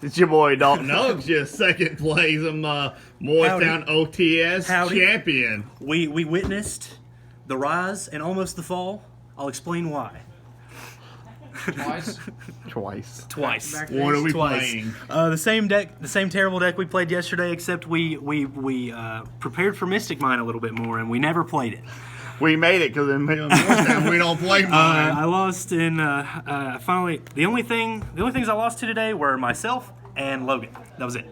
It's your boy Dalton Oaks, your second place Morristown OTS champion. We witnessed the rise and almost the fall. I'll explain why. Twice. What are we playing? The same deck, the same terrible deck we played yesterday, except we prepared for Mystic Mine a little bit more, and we never played it. We made it because in Morristown we don't play mine. I lost in finally. The only things I lost to today were myself and Logan. That was it.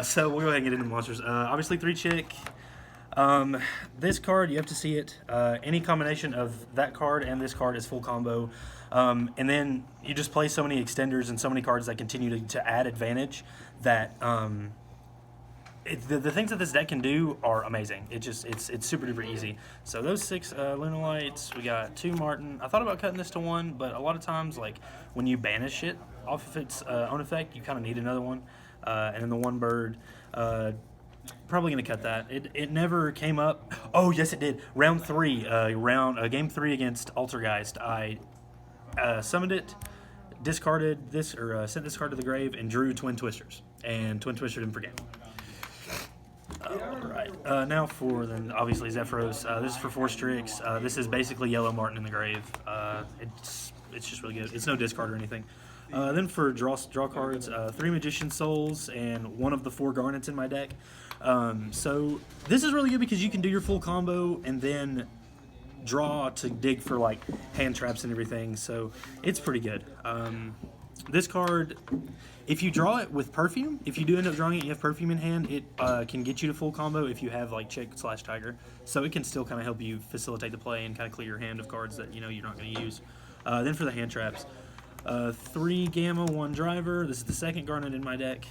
So we'll go ahead and get into the monsters. Obviously 3-chick. This card, you have to see it. Any combination of that card and this card is full combo. And then you just play so many extenders and so many cards that continue to add advantage that the things that this deck can do are amazing. It's super duper easy. So those 6 Lunalights, we got 2 Martin. I thought about cutting this to 1, but a lot of times, like when you banish it off of its own effect, you kind of need another one. And then the 1 bird, probably gonna cut that. It never came up. Oh yes, it did. Round 3, game 3 against Geist. I summoned it, discarded this, or sent this card to the grave, and drew Twin Twisters, and Twin Twistered him for game. Alright, now for then obviously Zephyros. This is for 4 Strix. This is basically Yellow Martin in the grave. It's just really good. It's no discard or anything. Then for draw cards, 3 Magician Souls and 1 of the 4 Garnets in my deck. So this is really good because you can do your full combo and then draw to dig for like hand traps and everything. So it's pretty good. This card, if you draw it with Perfume, if you do end up drawing it, you have Perfume in hand, it can get you to full combo if you have like Chick/Tiger. So it can still kind of help you facilitate the play and kind of clear your hand of cards that you're not going to use. Then for the hand traps, 3 Gamma, 1 Driver. This is the 2nd Garnet in my deck.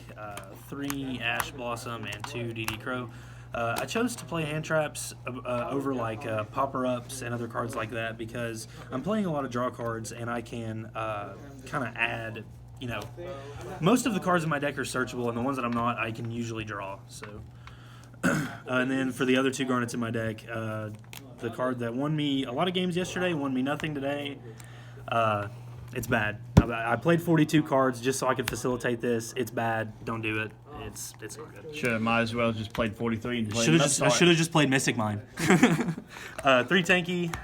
3 Ash Blossom and 2 DD Crow. I chose to play hand traps over like popper-ups and other cards like that because I'm playing a lot of draw cards and I can kind of add, most of the cards in my deck are searchable and the ones that I'm not, I can usually draw. So, and then for the other 2 Garnets in my deck, the card that won me a lot of games yesterday, won me nothing today. It's bad. I played 42 cards just so I could facilitate this. It's bad. Don't do it. It's not good. Might as well just played 43 and played I should have just played Mystic Mine. 3 Tanky.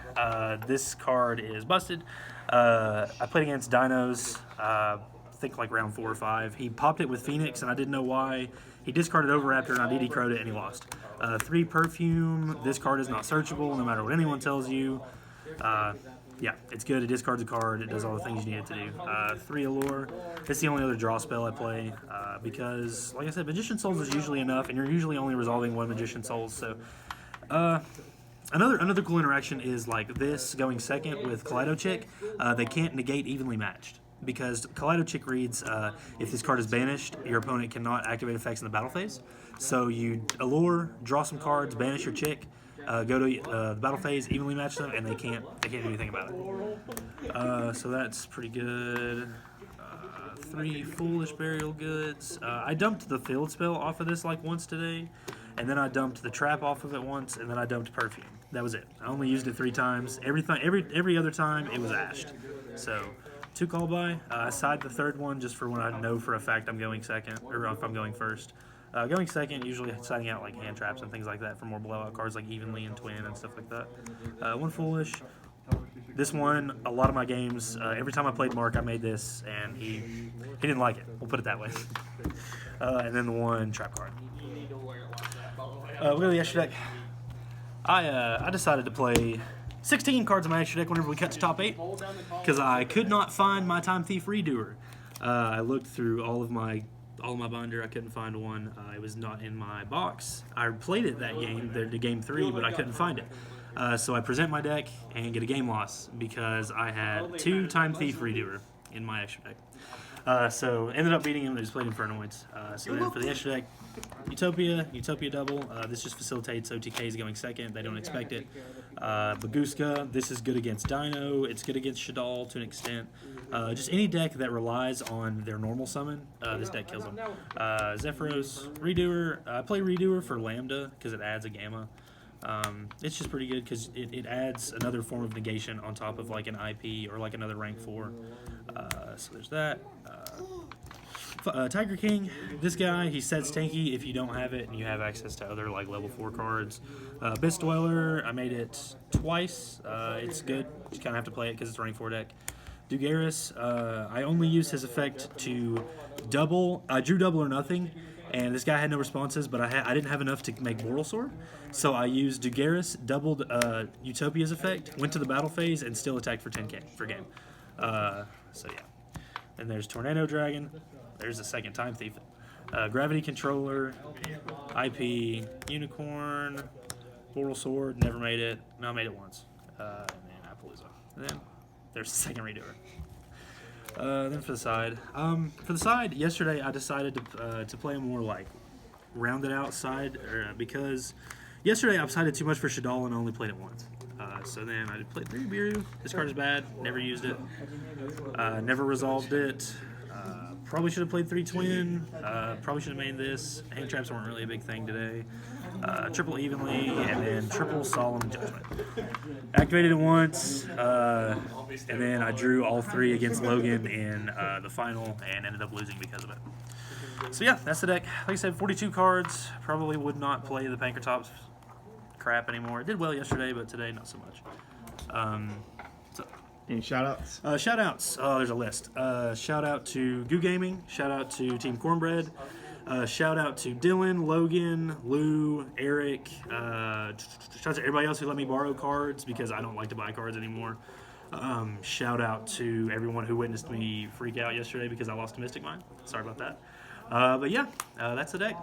This card is busted. I played against Dinos. I think like round 4 or 5. He popped it with Phoenix and I didn't know why. He discarded Overraptor and I DD Crow'd it and he lost. 3 Perfume. This card is not searchable no matter what anyone tells you. Yeah, it's good. It discards a card. It does all the things you need it to do. 3 Allure. It's the only other draw spell I play because, like I said, Magician Souls is usually enough, and you're usually only resolving 1 Magician Souls. So, another cool interaction is like this going second with Kaleido Chick. They can't negate evenly matched because Kaleido Chick reads if this card is banished, your opponent cannot activate effects in the battle phase. So you Allure, draw some cards, banish your Chick. Go to the battle phase, evenly match them, and they can't do anything about it. So that's pretty good. 3 Foolish Burial Goods. I dumped the Field Spell off of this like once today, and then I dumped the Trap off of it once, and then I dumped Perfume. That was it. I only used it 3 times. Every other time it was ashed. So 2 Call By. I side the 3rd one just for when I know for a fact I'm going second, or if I'm going first. Going second, usually siding out like hand traps and things like that for more blowout cards like Evenly and Twin and stuff like that. 1 Foolish. This one, a lot of my games, every time I played Mark, I made this, and he didn't like it. We'll put it that way. And then the 1 Trap card. We'll go to the extra deck. I decided to play 16 cards in my extra deck whenever we cut to top 8 because I could not find my Time Thief Redoer. I looked through all of my binder. I couldn't find one. It was not in my box. I played it that game, the game 3, but I couldn't find it. So I present my deck and get a game loss because I had 2 Time Thief Redoer in my extra deck. So ended up beating him. I just played Infernoids. So then for the extra deck, Utopia double. This just facilitates OTKs going second. They don't expect it. Baguska. This is good against Dino. It's good against Shaddoll to an extent. Just any deck that relies on their normal summon, this deck kills them. Zephyros, Redoer. I play Redoer for Lambda because it adds a Gamma. It's just pretty good because it adds another form of negation on top of like an IP or like another rank 4. So there's that. Tiger King, this guy, he sets tanky if you don't have it and you have access to other like level 4 cards. Abyss Dweller, I made it twice. It's good. You kind of have to play it because it's a rank 4 deck. Dugaris, I only used his effect to double. I drew double or nothing, and this guy had no responses, but I didn't have enough to make Boral Sword, so I used Dugaris, doubled Utopia's effect, went to the battle phase, and still attacked for 10k for game. So yeah. Then there's Tornado Dragon. There's a second Time Thief. Gravity Controller, IP, Unicorn, Boral Sword, never made it. No, I made it once. And then Appaloosa. And then there's the second redoer. Then for the side, yesterday I decided to play a more like rounded out side because yesterday I decided too much for Shaddoll and only played it once. So then I played 3 Biru. This card is bad. Never used it. Never resolved it. Probably should have played 3 Twin. Probably should have made this. Hand traps weren't really a big thing today. Triple Evenly, and then triple Solemn Judgment. Activated it once, and then I drew all 3 against Logan in the final and ended up losing because of it. So yeah, that's the deck. Like I said, 42 cards. Probably would not play the Pankratops crap anymore. It did well yesterday, but today not so much. Any shoutouts? Shoutouts. Oh, there's a list. Shout out to Goo Gaming. Shout out to Team Cornbread. Shout out to Dylan, Logan, Lou, Eric. Shout out to everybody else who let me borrow cards because I don't like to buy cards anymore. Shout out to everyone who witnessed me freak out yesterday because I lost a Mystic Mine. Sorry about that. But yeah, that's the deck.